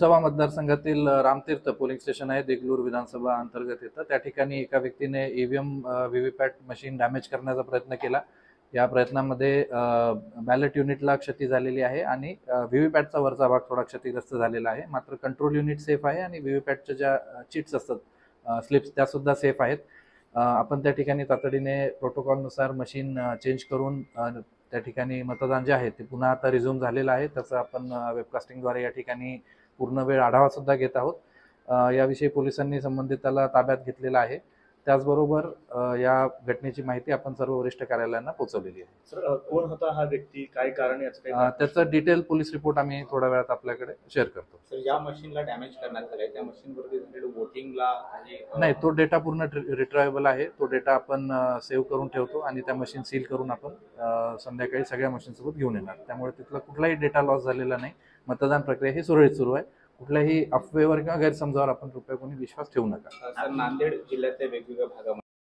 लोकसभा मतदारसंघातील Ramtirth polling station आहे, देगलूर विधानसभा अंतर्गत येतं. त्या ठिकाणी एका व्यक्तीने ईव्हीएम व्हीव्हीपॅट मशीन डॅमेज करण्याचा प्रयत्न केला. या प्रयत्नामध्ये बॅलेट युनिटला क्षती झालेली आहे आणि व्हीव्हीपॅटचा वरचा भाग थोडा क्षतिग्रस्त झालेला आहे. मात्र कंट्रोल युनिट सेफ आहे आणि व्हीव्हीपॅटच्या ज्या चिट्स असतात स्लिप्स त्या सुद्धा सेफ आहेत. आपण त्या ठिकाणी तातडीने प्रोटोकॉलनुसार मशीन चेंज करून त्या ठिकाणी मतदान जे आहे ते पुन्हा आता रिझ्यूम झालेलं आहे. त्याचं आपण वेबकास्टिंगद्वारे या ठिकाणी पूर्ण वेळ आढावा सुद्धा घेत आहोत. याविषयी पोलिसांनी संबंधिताला ताब्यात घेतलेला आहे. त्याचबरोबर या घटनेची माहिती आपण सर्व वरिष्ठ कार्यालयांना पोहोचवलेली आहे. सर, कोण होता हा व्यक्ती, काय कारण याचं काही? त्याचं डिटेल पोलीस रिपोर्ट आम्ही थोड्या वेळात आपल्याकडे शेअर करतो. सर, या मशीनला डॅमेज करण्यात आलंय, त्या मशीनवरती वोटिंगला नाही, तो डेटा पूर्ण रिट्रायबल आहे. तो डेटा आपण सेव्ह करून ठेवतो आणि त्या मशीन सील करून आपण संध्याकाळी सगळ्या मशीनसोबत घेऊन येणार. त्यामुळे तिथला कुठलाही डेटा लॉस झालेला नाही. मतदान प्रक्रिया ही सुरळीत सुरू आहे. कुठल्याही अफवेवर किंवा गैरसमजावर आपण कृपया कोणी विश्वास ठेवू नका. सर, नांदेड जिल्ह्यातल्या वेगवेगळ्या भागामध्ये